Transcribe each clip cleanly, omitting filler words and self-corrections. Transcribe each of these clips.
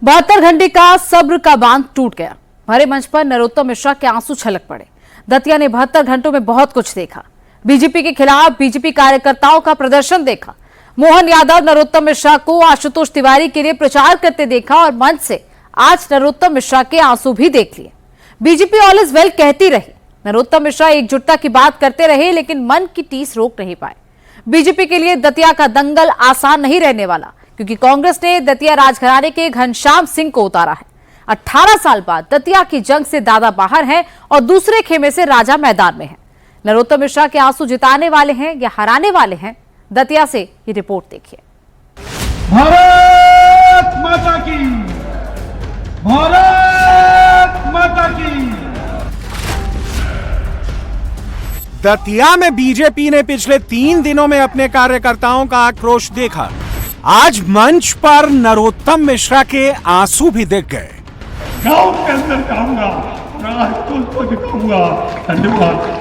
72 घंटे का सब्र का बांध टूट गया। भरे मंच पर नरोत्तम मिश्रा के आंसू छलक पड़े। दतिया ने 72 घंटों में बहुत कुछ देखा। बीजेपी के खिलाफ बीजेपी कार्यकर्ताओं का प्रदर्शन देखा। मोहन यादव नरोत्तम मिश्रा को आशुतोष तिवारी के लिए प्रचार करते देखा और मंच से आज नरोत्तम मिश्रा के आंसू भी देख लिए। बीजेपी ऑल इज वेल कहती रही। नरोत्तम मिश्रा एकजुटता की बात करते रहे, लेकिन मन की टीस रोक नहीं पाए। बीजेपी के लिए दतिया का दंगल आसान नहीं रहने वाला, क्योंकि कांग्रेस ने दतिया राजघराने के घनश्याम सिंह को उतारा है। 18 साल बाद दतिया की जंग से दादा बाहर हैं और दूसरे खेमे से राजा मैदान में हैं। नरोत्तम मिश्रा के आंसू जिताने वाले हैं या हराने वाले हैं? दतिया से ये रिपोर्ट देखिए। भारत माता की, भारत माता की। दतिया में बीजेपी ने पिछले 3 दिनों में अपने कार्यकर्ताओं का आक्रोश देखा। आज मंच पर नरोत्तम मिश्रा के आंसू भी दिख गए। गांव के अंदर जाऊंगा, राष्ट्र को दिखाऊंगा। धन्यवाद।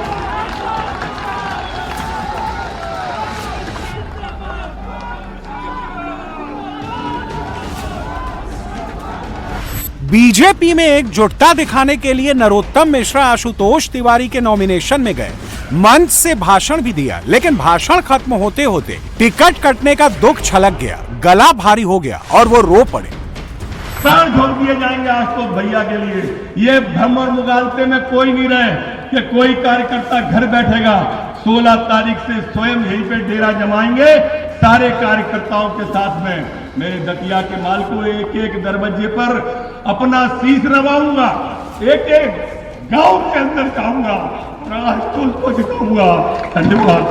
बीजेपी में एकजुटता दिखाने के लिए नरोत्तम मिश्रा आशुतोष तिवारी के नॉमिनेशन में गए। मंच से भाषण भी दिया, लेकिन भाषण खत्म होते होते टिकट कटने का दुख छलक गया, गला भारी हो गया और वो रो पड़े। प्राण छोड़ दिए जाएंगे आज तो भैया के लिए। ये भ्रम और मुगालते में कोई नहीं रहे कि कोई कार्यकर्ता घर बैठेगा। 16 तारीख से स्वयं यहीं पे डेरा जमाएंगे सारे कार्यकर्ताओं के साथ में। मेरे दतिया के माल को एक एक दरवाजे पर अपना शीश नवाऊंगा, एक एक गांव के अंदर जाऊंगा, राष्ट्र को दिखाऊंगा। धन्यवाद।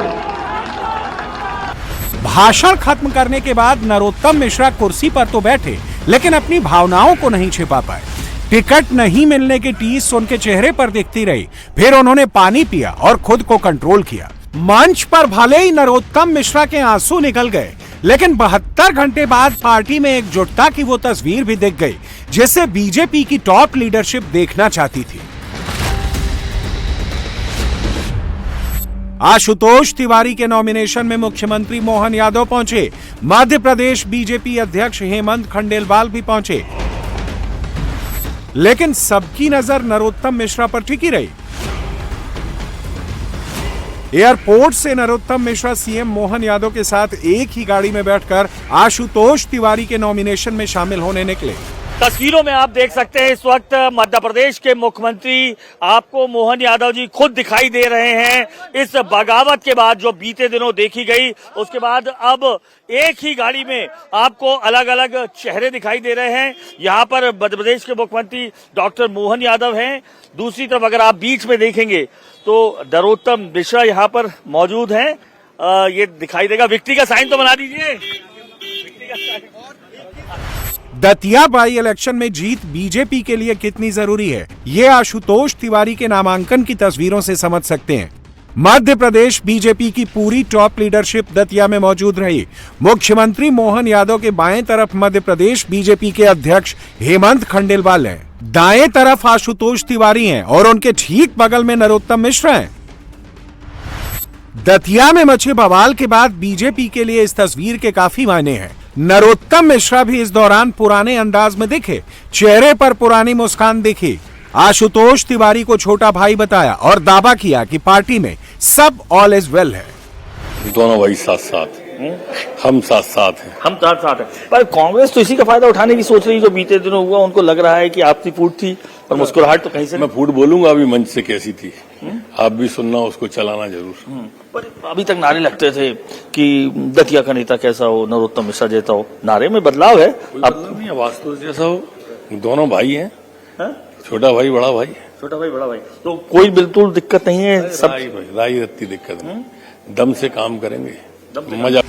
भाषण खत्म करने के बाद नरोत्तम मिश्रा कुर्सी पर तो बैठे, लेकिन अपनी भावनाओं को नहीं छिपा पाए। टिकट नहीं मिलने की टीस उनके चेहरे पर दिखती रही। फिर उन्होंने पानी पिया और खुद को कंट्रोल किया। मंच पर भले ही नरोत्तम मिश्रा के आंसू निकल गए, लेकिन 72 घंटे बाद पार्टी में एकजुटता की वो तस्वीर भी दिख गई, जिसे बीजेपी की टॉप लीडरशिप देखना चाहती थी। आशुतोष तिवारी के नॉमिनेशन में मुख्यमंत्री मोहन यादव पहुंचे। मध्य प्रदेश बीजेपी अध्यक्ष हेमंत खंडेलवाल भी पहुंचे, लेकिन सबकी नजर नरोत्तम मिश्रा पर टिकी रही। एयरपोर्ट से नरोत्तम मिश्रा सीएम मोहन यादव के साथ एक ही गाड़ी में बैठकर आशुतोष तिवारी के नॉमिनेशन में शामिल होने निकले। तस्वीरों में आप देख सकते हैं इस वक्त मध्य प्रदेश के मुख्यमंत्री आपको मोहन यादव जी खुद दिखाई दे रहे हैं। इस बगावत के बाद जो बीते दिनों देखी गई, उसके बाद अब एक ही गाड़ी में आपको अलग अलग चेहरे दिखाई दे रहे हैं। यहाँ पर मध्य प्रदेश के मुख्यमंत्री डॉक्टर मोहन यादव हैं। दूसरी तरफ अगर आप बीच में देखेंगे तो नरोत्तम मिश्रा यहाँ पर मौजूद हैं। ये दिखाई देगा। विक्ट्री का साइन तो बना दीजिए। दतिया बाई इलेक्शन में जीत बीजेपी के लिए कितनी जरूरी है, ये आशुतोष तिवारी के नामांकन की तस्वीरों से समझ सकते हैं। मध्य प्रदेश बीजेपी की पूरी टॉप लीडरशिप दतिया में मौजूद रही। मुख्यमंत्री मोहन यादव के बाएं तरफ मध्य प्रदेश बीजेपी के अध्यक्ष हेमंत खंडेलवाल हैं, दाएं तरफ आशुतोष तिवारी हैं और उनके ठीक बगल में नरोत्तम मिश्रा हैं। दतिया में मचे बवाल के बाद बीजेपी के लिए इस तस्वीर के काफी मायने हैं। नरोत्तम मिश्रा भी इस दौरान पुराने अंदाज में दिखे, चेहरे पर पुरानी मुस्कान दिखी। आशुतोष तिवारी को छोटा भाई बताया और दावा किया कि पार्टी में सब ऑल इज वेल है। दोनों भाई साथ साथ, हम साथ साथ हैं। हम साथ साथ हैं। पर कांग्रेस तो इसी का फायदा उठाने की सोच रही। जो बीते दिनों हुआ, उनको लग रहा है कि आपसी फूट थी और मुस्कुराहट तो कहीं से। मैं फूट बोलूंगा अभी मंच से कैसी थी, आप भी सुनना, उसको चलाना जरूर। पर अभी तक नारे लगते थे कि दतिया का नेता कैसा हो, नरोत्तम मिश्रा जैसा हो। नारे में बदलाव है। अब नहीं, वास्तव जैसा हो। दोनों भाई हैं, छोटा भाई बड़ा भाई। छोटा भाई बड़ा भाई, तो कोई बिल्कुल दिक्कत नहीं है। सब राई रत्ती दिक्कत नहीं, दम से काम करेंगे, मजा।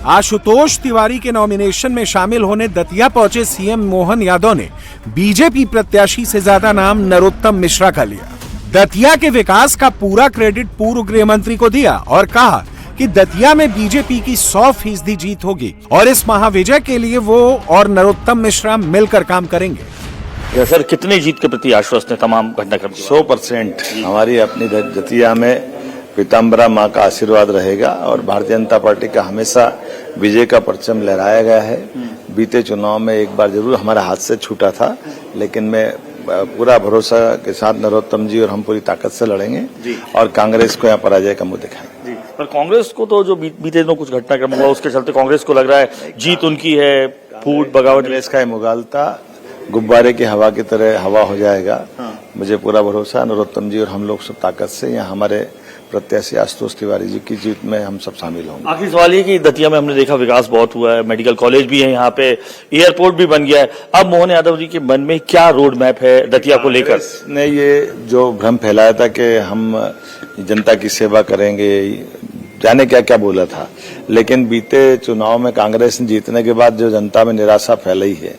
आशुतोष तिवारी के नॉमिनेशन में शामिल होने दतिया पहुंचे सीएम मोहन यादव ने बीजेपी प्रत्याशी से ज्यादा नाम नरोत्तम मिश्रा का लिया। दतिया के विकास का पूरा क्रेडिट पूर्व गृह मंत्री को दिया और कहा कि दतिया में बीजेपी की 100% जीत होगी और इस महाविजय के लिए वो और नरोत्तम मिश्रा मिलकर काम करेंगे। सर, कितनी जीत के प्रति आश्वस्त है तमाम घटनाक्रम? 100% हमारी अपनी दतिया में पीताम्बरा माँ का आशीर्वाद रहेगा और भारतीय जनता पार्टी का हमेशा विजय का परचम लहराया गया है। बीते चुनाव में एक बार जरूर हमारे हाथ से छूटा था, लेकिन मैं पूरा भरोसा के साथ नरोत्तम जी और हम पूरी ताकत से लड़ेंगे और कांग्रेस को यहाँ पराजय का मुंह दिखाएंगे। पर कांग्रेस को तो जो बीते दिनों कुछ घटनाक्रम हुआ उसके चलते कांग्रेस को लग रहा है जीत उनकी है, फूट बगावत। कांग्रेस का ये मुगालता गुब्बारे की हवा की तरह हवा हो जाएगा। मुझे पूरा भरोसा नरोत्तम जी और हम लोग सब ताकत से यहाँ हमारे प्रत्याशी आशुतोष तिवारी जी की जीत में हम सब शामिल होंगे। आखिरी सवाल ये कि दतिया में हमने देखा विकास बहुत हुआ है, मेडिकल कॉलेज भी है, यहाँ पे एयरपोर्ट भी बन गया है। अब मोहन यादव जी के मन में क्या रोड मैप है दतिया को लेकर? ने ये जो भ्रम फैलाया था कि हम जनता की सेवा करेंगे, जाने क्या क्या बोला था, लेकिन बीते चुनाव में कांग्रेस ने जीतने के बाद जो जनता में निराशा फैलाई है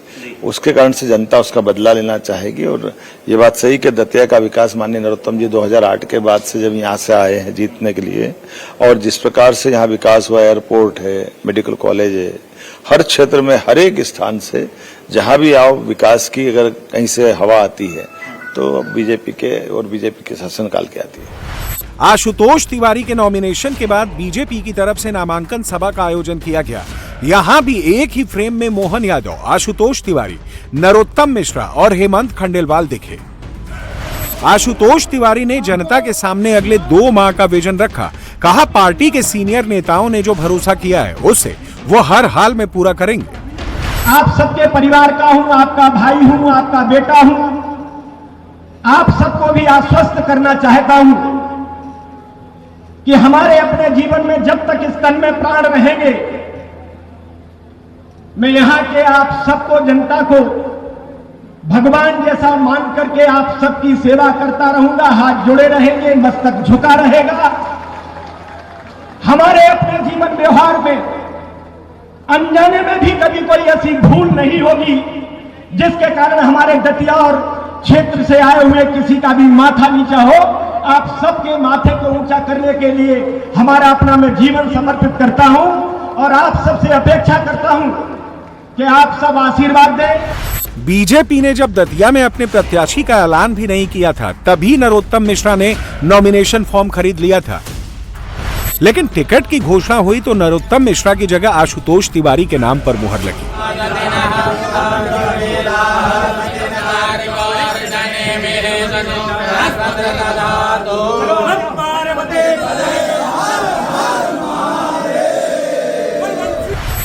उसके कारण से जनता उसका बदला लेना चाहेगी। और ये बात सही कि दतिया का विकास माननीय नरोत्तम जी 2008 के बाद से जब यहाँ से आए हैं जीतने के लिए, और जिस प्रकार से यहाँ विकास हुआ, एयरपोर्ट है, मेडिकल कॉलेज है, हर क्षेत्र में हर एक स्थान से जहाँ भी आओ विकास की अगर कहीं से हवा आती है तो बीजेपी के शासनकाल की आती है। आशुतोष तिवारी के नॉमिनेशन के बाद बीजेपी की तरफ से नामांकन सभा का आयोजन किया गया। यहां भी एक ही फ्रेम में मोहन यादव, आशुतोष तिवारी, नरोत्तम मिश्रा और हेमंत खंडेलवाल दिखे। आशुतोष तिवारी ने जनता के सामने अगले 2 माह का विजन रखा। कहा पार्टी के सीनियर नेताओं ने जो भरोसा किया है उसे वो हर हाल में पूरा करेंगे। आप सबके परिवार का हूं, आपका भाई हूं, आपका बेटा हूं। आप सबको भी आश्वस्त करना चाहता हूं कि हमारे अपने जीवन में जब तक इस तन में प्राण रहेंगे, मैं यहां के आप सबको, जनता को भगवान जैसा मान करके आप सबकी सेवा करता रहूंगा। हाथ जुड़े रहेंगे, मस्तक झुका रहेगा। हमारे अपने जीवन व्यवहार में अनजाने में भी कभी कोई ऐसी भूल नहीं होगी जिसके कारण हमारे दतिया और क्षेत्र से आए हुए किसी का भी माथा नीचा हो। आप सबके माथे को ऊंचा करने के लिए हमारा अपना मैं जीवन समर्पित करता हूं और आप सबसे अपेक्षा करता हूं कि आप सब आशीर्वाद दें। बीजेपी ने जब दतिया में अपने प्रत्याशी का ऐलान भी नहीं किया था तभी नरोत्तम मिश्रा ने नॉमिनेशन फॉर्म खरीद लिया था, लेकिन टिकट की घोषणा हुई तो नरोत्तम मिश्रा की जगह आशुतोष तिवारी के नाम पर मुहर लगी।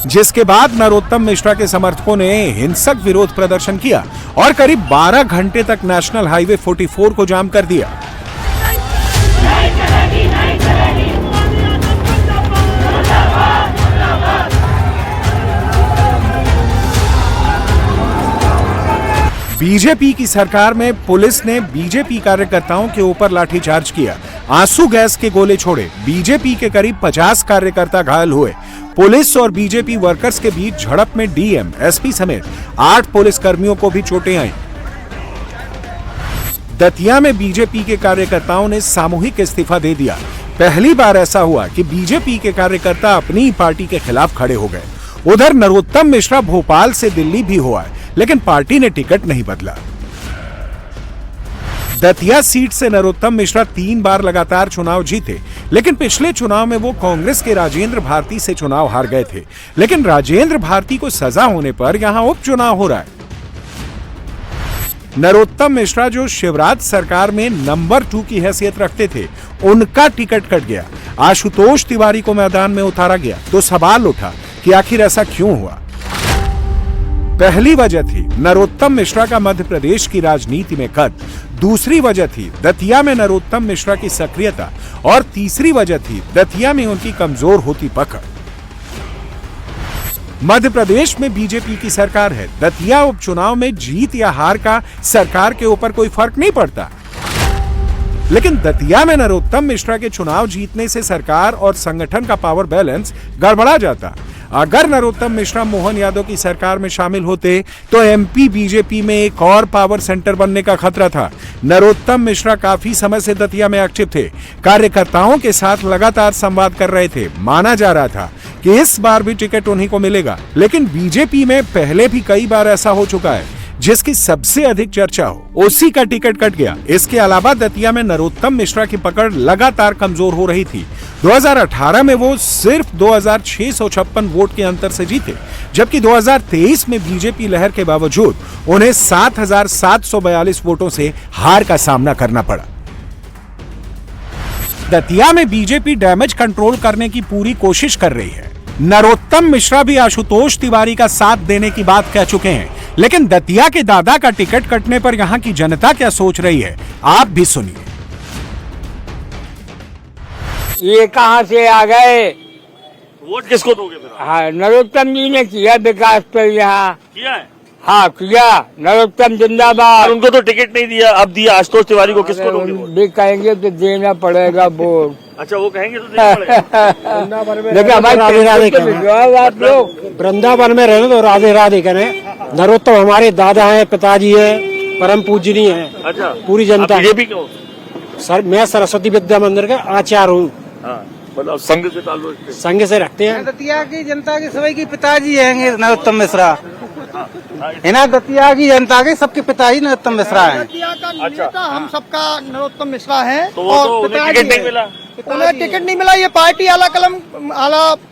जिसके बाद नरोत्तम मिश्रा के समर्थकों ने हिंसक विरोध प्रदर्शन किया और करीब 12 घंटे तक नेशनल हाईवे 44 को जाम कर दिया। बीजेपी की सरकार में पुलिस ने बीजेपी कार्यकर्ताओं के ऊपर लाठीचार्ज किया, आंसू गैस के गोले छोड़े। बीजेपी के करीब 50 कार्यकर्ता घायल हुए। पुलिस और बीजेपी वर्कर्स के बीच झड़प में डीएम, एसपी समेत 8 पुलिस कर्मियों को भी चोटें आईं। दतिया में बीजेपी के कार्यकर्ताओं ने सामूहिक इस्तीफा दे दिया। पहली बार ऐसा हुआ कि बीजेपी के कार्यकर्ता अपनी ही पार्टी के खिलाफ खड़े हो गए। उधर नरोत्तम मिश्रा भोपाल से दिल्ली भी हुआ है, लेकिन पार्टी ने टिकट नहीं बदला। दतिया सीट से नरोत्तम मिश्रा 3 बार लगातार चुनाव जीते, लेकिन पिछले चुनाव में वो कांग्रेस के राजेंद्र भारती से चुनाव हार गए थे। लेकिन राजेंद्र भारती को सजा होने पर यहां उपचुनाव हो रहा है। नरोत्तम मिश्रा जो शिवराज सरकार में नंबर 2 की हैसियत रखते थे, उनका टिकट कट गया। आशुतोष तिवारी को मैदान में उतारा गया तो सवाल उठा कि आखिर ऐसा क्यों हुआ। पहली वजह थी नरोत्तम मिश्रा का मध्य प्रदेश की राजनीति में कद, दूसरी वजह थी दतिया में नरोत्तम मिश्रा की सक्रियता और तीसरी वजह थी दतिया में उनकी कमजोर होती पकड़। मध्य प्रदेश में बीजेपी की सरकार है। दतिया उपचुनाव में जीत या हार का सरकार के ऊपर कोई फर्क नहीं पड़ता, लेकिन दतिया में नरोत्तम मिश्रा के चुनाव जीतने से सरकार और संगठन का पावर बैलेंस गड़बड़ा जाता। अगर नरोत्तम मिश्रा मोहन यादव की सरकार में शामिल होते तो एमपी बीजेपी में एक और पावर सेंटर बनने का खतरा था। नरोत्तम मिश्रा काफी समय से दतिया में एक्टिव थे, कार्यकर्ताओं के साथ लगातार संवाद कर रहे थे। माना जा रहा था कि इस बार भी टिकट उन्हीं को मिलेगा, लेकिन बीजेपी में पहले भी कई बार ऐसा हो चुका है। जिसकी सबसे अधिक चर्चा हो उसी का टिकट कट गया। इसके अलावा दतिया में नरोत्तम मिश्रा की पकड़ लगातार कमजोर हो रही थी। 2018 में वो सिर्फ 2656 वोट के अंतर से जीते, जबकि 2023 में बीजेपी लहर के बावजूद उन्हें 7742 वोटों से हार का सामना करना पड़ा। दतिया में बीजेपी डैमेज कंट्रोल करने की पूरी कोशिश कर रही है। नरोत्तम मिश्रा भी आशुतोष तिवारी का साथ देने की बात कह चुके हैं, लेकिन दतिया के दादा का टिकट कटने पर यहां की जनता क्या सोच रही है, आप भी सुनिए। ये कहां से आ गए? वोट किसको दोगे फिर? हाँ, नरोत्तम जी ने किया विकास पर यहाँ। किया है? हाँ किया, नरोत्तम जिंदाबाद। उनको तो टिकट नहीं दिया, अब दिया आशुतोष तिवारी को, किसको दोगे वोट? भी कहेंगे तो देना पड़ेगा वोट। अच्छा, वो कहेंगे तो देना पड़ेगा। देखिए हमारे आप लोग वृंदावन में रहे तो राधे राधे करें। नरोत्तम हमारे दादा हैं, पिताजी है, परम पूजनीय है। अच्छा, पूरी जनता। बीजेपी क्यों? सर मैं सरस्वती विद्या मंदिर का आचार्य हूँ। मतलब संघ से ताल्लुक? संघ से रखते हैं। दतिया की जनता के सभी की पिताजी हैं नरोत्तम मिश्रा, है ना। दतिया की जनता के सबके पिताजी नरोत्तम मिश्रा हैं। दतिया का नेता हम सबका नरोत्तम मिश्रा है। तो वो तो उन्हें टिकट नहीं मिला? उन्हें टिकट नहीं मिला। ये पार्टी आला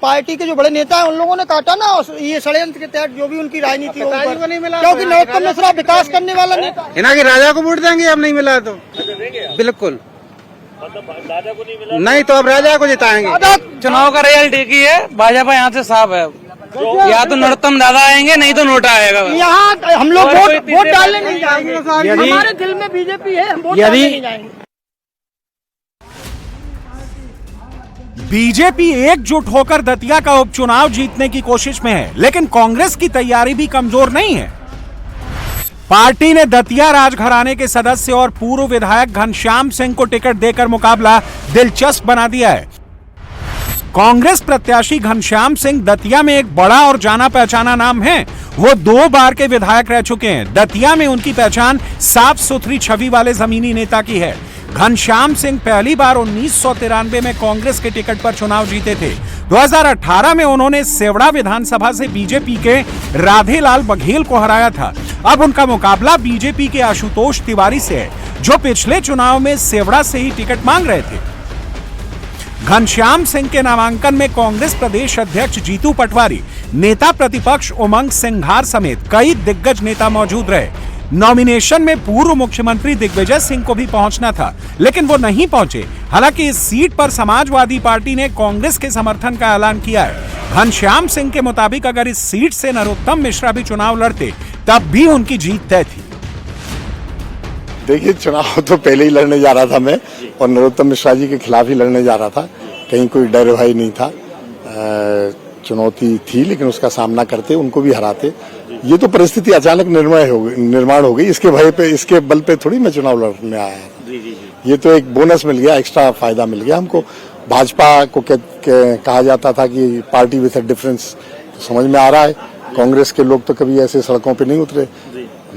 पार्टी के जो बड़े नेता हैं उन लोगों ने काटा ना, ये षड्यंत्र के तहत जो भी उनकी राजनीति हो, क्योंकि नरोत्तम मिश्रा विकास करने वाला नेता है। इना के राजा को वोट देंगे, अब नहीं मिला तो बिल्कुल दादा को नहीं मिला, नहीं तो अब राजा को जिताएंगे। चुनाव का रिजल्ट एक ही है, भाजपा यहाँ से साफ है। या तो नरोत्तम दादा आएंगे, नहीं तो नोटा आएगा। यहाँ हम लोग वोट डालने नहीं जाएंगे। हमारे दिल में बीजेपी है, हम वोट डालने नहीं जाएंगे। बीजेपी एकजुट होकर दतिया का उपचुनाव जीतने की कोशिश में है, लेकिन कांग्रेस की तैयारी भी कमजोर नहीं है। पार्टी ने दतिया राजघराने के सदस्य और पूर्व विधायक घनश्याम सिंह को टिकट देकर मुकाबला दिलचस्प बना दिया है। कांग्रेस प्रत्याशी घनश्याम सिंह दतिया में एक बड़ा और जाना पहचाना नाम है। वो 2 बार के विधायक रह चुके हैं। दतिया में उनकी पहचान साफ सुथरी छवि वाले जमीनी नेता की है। घनश्याम सिंह पहली बार 1993 में कांग्रेस के टिकट पर चुनाव जीते थे। 2018 में उन्होंने सेवड़ा विधानसभा से बीजेपी के राधेलाल बघेल को हराया था। अब उनका मुकाबला बीजेपी के आशुतोष तिवारी से है, जो पिछले चुनाव में सेवड़ा से ही टिकट मांग रहे थे। घनश्याम सिंह के नामांकन में कांग्रेस प्रदेश अध्यक्ष जीतू पटवारी, नेता प्रतिपक्ष उमंग सिंघार समेत कई दिग्गज नेता मौजूद रहे। नॉमिनेशन में पूर्व मुख्यमंत्री दिग्विजय सिंह को भी पहुंचना था, लेकिन वो नहीं पहुंचे। हालांकि इस सीट पर समाजवादी पार्टी ने कांग्रेस के समर्थन का ऐलान किया है। घनश्याम सिंह के मुताबिक अगर इस सीट से नरोत्तम मिश्रा भी चुनाव लड़ते, तब भी उनकी जीत तय थी। देखिए, चुनाव तो पहले ही लड़ने जा रहा था मैं, और नरोत्तम मिश्रा जी के खिलाफ ही लड़ने जा रहा था। कहीं कोई डर भय नहीं था। चुनौती थी, लेकिन उसका सामना करते, उनको भी हराते। ये तो परिस्थिति अचानक निर्माण हो गई। इसके भय पे, इसके बल पे थोड़ी मैं चुनाव लड़ने आया था। ये तो एक बोनस मिल गया, एक्स्ट्रा फायदा मिल गया हमको। भाजपा को कहा जाता था कि पार्टी विथ अ डिफरेंस, तो समझ में आ रहा है कांग्रेस के लोग तो कभी ऐसे सड़कों पे नहीं उतरे।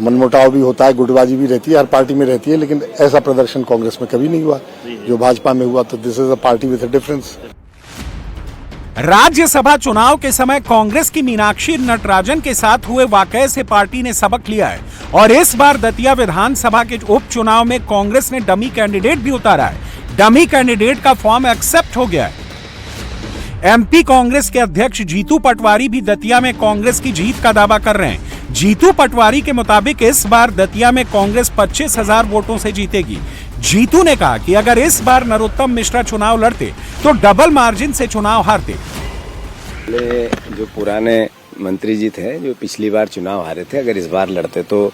मनमुटाव भी होता है, गुटबाजी भी रहती है, हर पार्टी में रहती है, लेकिन ऐसा प्रदर्शन कांग्रेस में कभी नहीं हुआ जो भाजपा में हुआ। तो this is a party with a difference. Rajya Sabha चुनाव के समय कांग्रेस की मीनाक्षी नटराजन के साथ हुए वाकये से पार्टी ने सबक लिया है, और इस बार दतिया विधानसभा के उपचुनाव में कांग्रेस ने डमी कैंडिडेट भी उतारा है। डमी कैंडिडेट का फॉर्म एक्सेप्ट हो गया है। एमपी कांग्रेस के अध्यक्ष जीतू पटवारी भी दतिया में कांग्रेस की जीत का दावा कर रहे हैं। जीतू पटवारी के मुताबिक इस बार दतिया में कांग्रेस 25,000 वोटों से जीतेगी। जीतू ने कहा कि अगर इस बार नरोत्तम मिश्रा चुनाव लड़ते तो डबल मार्जिन से चुनाव हारते। जो पुराने मंत्री जी थे, जो पिछली बार चुनाव हारे थे, अगर इस बार लड़ते तो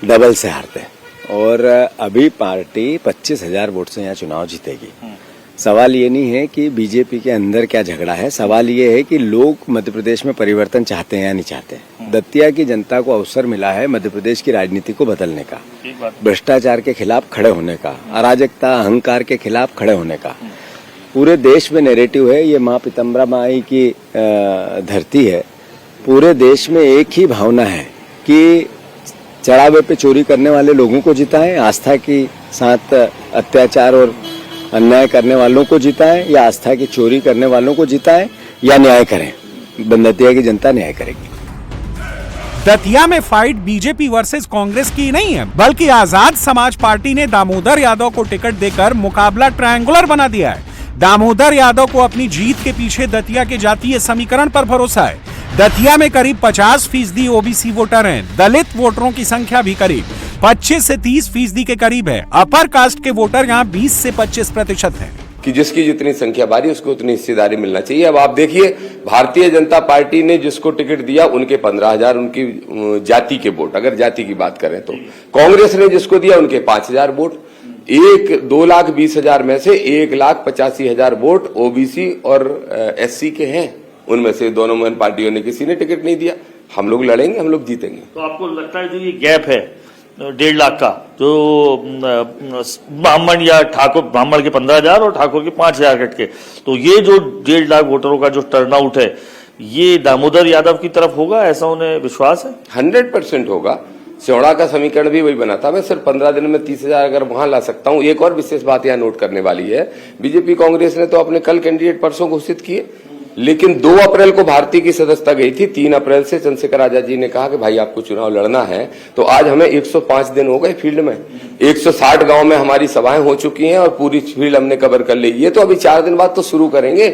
डबल से हारते। और अभी पार्टी 25,000 वोट से यहाँ चुनाव जीतेगी। सवाल ये नहीं है कि बीजेपी के अंदर क्या झगड़ा है, सवाल ये है कि लोग मध्य प्रदेश में परिवर्तन चाहते हैं या नहीं चाहते। दतिया की जनता को अवसर मिला है मध्य प्रदेश की राजनीति को बदलने का, भ्रष्टाचार के खिलाफ खड़े होने का, अराजकता अहंकार के खिलाफ खड़े होने का। पूरे देश में नैरेटिव है, ये माँ पीतम्बरा माई की धरती है। पूरे देश में एक ही भावना है कि चढ़ावे पे चोरी करने वाले लोगों को जिताएं, आस्था के साथ अत्याचार और अन्याय करने वालों को जिताएं, या आस्था की चोरी करने वालों को जिताएं, या न्याय करें। दतिया की जनता न्याय करेगी। दतिया में फाइट बीजेपी वर्सेस कांग्रेस की नहीं है, बल्कि आजाद समाज पार्टी ने दामोदर यादव को टिकट देकर मुकाबला ट्रायंगुलर बना दिया है। दामोदर यादव को अपनी जीत के पीछे दतिया के जातीय समीकरण पर भरोसा है। दतिया में करीब 50% ओबीसी वोटर हैं। दलित वोटरों की संख्या भी करीब 25 से 30% के करीब है। अपर कास्ट के वोटर यहाँ 20 से 25% हैं। कि जिसकी जितनी संख्या बारी उसको उतनी हिस्सेदारी मिलना चाहिए। अब आप देखिए, भारतीय जनता पार्टी ने जिसको टिकट दिया उनके 15,000 उनकी जाति के वोट, अगर जाति की बात करें तो। कांग्रेस ने जिसको दिया उनके 5,000 वोट। 2,20,000 में से 1,85,000 वोट ओबीसी और एससी के हैं। उनमें से दोनों मुख्य पार्टियों ने किसी ने टिकट नहीं दिया। हम लोग लड़ेंगे, हम लोग जीतेंगे। तो आपको लगता है जो ये गैप है 1.5 लाख का, जो ब्राह्मण या ठाकुर, ब्राह्मण के 15,000 और ठाकुर के 5,000 कट के, तो ये जो 1.5 लाख वोटरों का जो टर्नआउट है ये दामोदर यादव की तरफ होगा, ऐसा उन्हें विश्वास है? 100% होगा। सिौड़ा का समीकरण भी वही बना था। मैं सिर्फ 15 दिन में 30,000 अगर वहां ला सकता हूं। एक और विशेष बात यहाँ नोट करने वाली है, बीजेपी कांग्रेस ने तो अपने कल कैंडिडेट परसों घोषित किए, लेकिन 2 अप्रैल को भारतीय की सदस्यता गई थी। 3 अप्रैल से चंद्रशेखर आजाद जी ने कहा कि भाई आपको चुनाव लड़ना है। तो आज हमें 105 दिन हो गए फील्ड में, 160 गांव में हमारी सभाएं हो चुकी हैं और पूरी फील्ड हमने कवर कर ली। ये तो अभी 4 दिन बाद तो शुरू करेंगे।